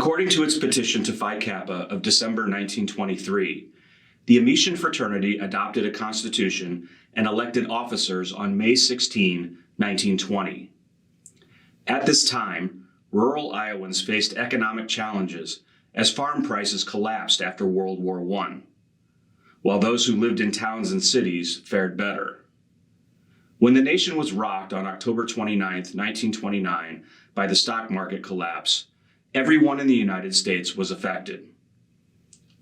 According to its petition to Phi Kappa of December 1923, the Amican fraternity adopted a constitution and elected officers on May 16, 1920. At this time, rural Iowans faced economic challenges as farm prices collapsed after World War I, while those who lived in towns and cities fared better. When the nation was rocked on October 29, 1929, by the stock market collapse, everyone in the United States was affected.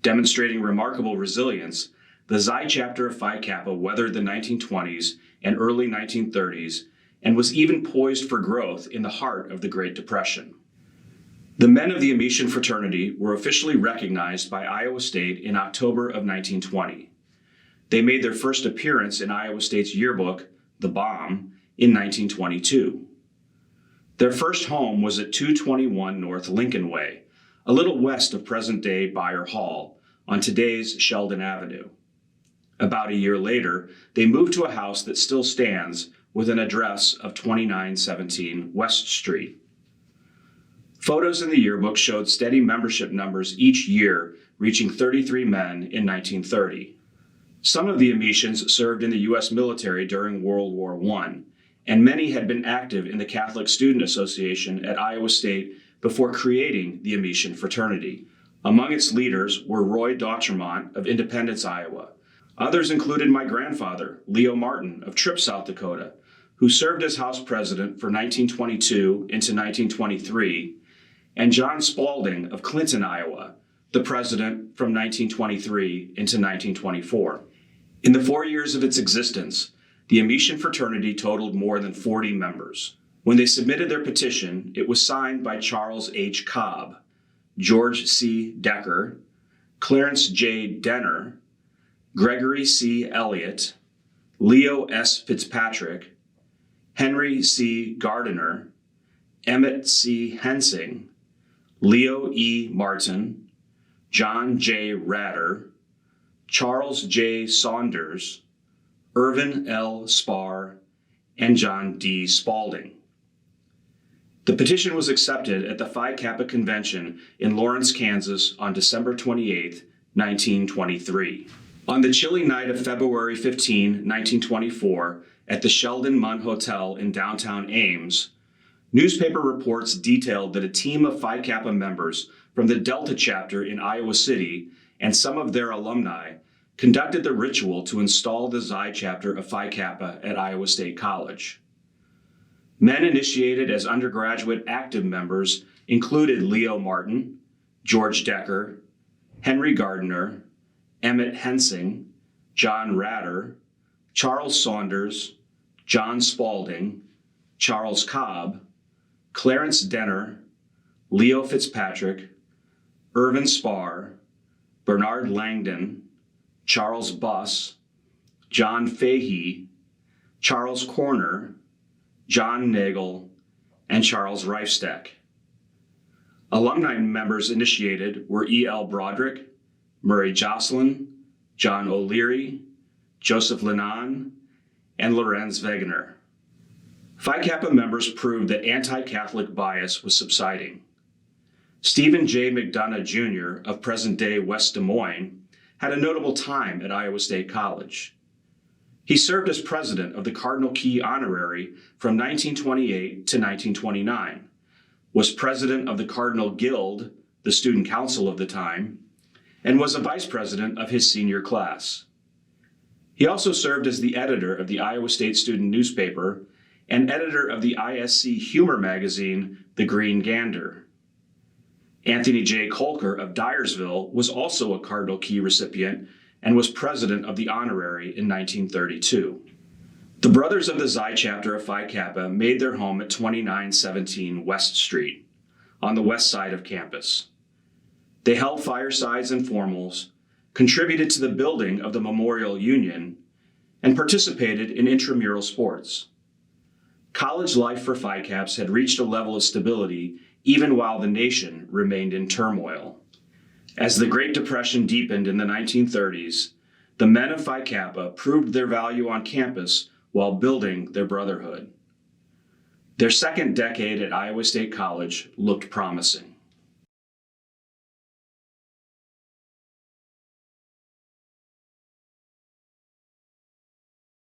Demonstrating remarkable resilience, the Xi chapter of Phi Kappa weathered the 1920s and early 1930s and was even poised for growth in the heart of the Great Depression. The men of the Amican fraternity were officially recognized by Iowa State in October of 1920. They made their first appearance in Iowa State's yearbook, The Bomb, in 1922. Their first home was at 221 North Lincoln Way, a little west of present-day Beyer Hall, on today's Sheldon Avenue. About a year later, they moved to a house that still stands with an address of 2917 West Street. Photos in the yearbook showed steady membership numbers each year, reaching 33 men in 1930. Some of the Amicans served in the U.S. military during World War I, and many had been active in the Catholic Student Association at Iowa State before creating the Amican fraternity. Among its leaders were Roy Dautremont of Independence, Iowa. Others included my grandfather, Leo Martin of Tripp, South Dakota, who served as House President for 1922 into 1923, and John Spalding of Clinton, Iowa, the president from 1923 into 1924. In the 4 years of its existence, the Amican fraternity totaled more than 40 members. When they submitted their petition, it was signed by Charles H. Cobb, George C. Decker, Clarence J. Denner, Gregory C. Elliott, Leo S. Fitzpatrick, Henry C. Gardiner, Emmett C. Hensing, Leo E. Martin, John J. Ratter, Charles J. Saunders, Irvin L. Spar, and John D. Spalding. The petition was accepted at the Phi Kappa Convention in Lawrence, Kansas on December 28, 1923. On the chilly night of February 15, 1924, at the Sheldon Munn Hotel in downtown Ames, newspaper reports detailed that a team of Phi Kappa members from the Delta chapter in Iowa City and some of their alumni conducted the ritual to install the Xi chapter of Phi Kappa at Iowa State College. Men initiated as undergraduate active members included Leo Martin, George Decker, Henry Gardiner, Emmett Hensing, John Ratter, Charles Saunders, John Spalding, Charles Cobb, Clarence Denner, Leo Fitzpatrick, Irvin Spar, Bernard Langdon, Charles Buss, John Fahey, Charles Corner, John Nagel, and Charles Reifsteck. Alumni members initiated were E.L. Broderick, Murray Jocelyn, John O'Leary, Joseph Lennon, and Lorenz Wegener. Phi Kappa members proved that anti-Catholic bias was subsiding. Stephen J. McDonough Jr. of present-day West Des Moines had a notable time at Iowa State College. He served as president of the Cardinal Key Honorary from 1928 to 1929, was president of the Cardinal Guild, the student council of the time, and was a vice president of his senior class. He also served as the editor of the Iowa State student newspaper and editor of the ISC humor magazine, The Green Gander. Anthony J. Kolker of Dyersville was also a Cardinal Key recipient and was president of the honorary in 1932. The Brothers of the Xi chapter of Phi Kappa made their home at 2917 West Street, on the west side of campus. They held firesides and formals, contributed to the building of the Memorial Union, and participated in intramural sports. College life for Phi Kaps had reached a level of stability even while the nation remained in turmoil. As the Great Depression deepened in the 1930s, the men of Phi Kappa proved their value on campus while building their brotherhood. Their second decade at Iowa State College looked promising.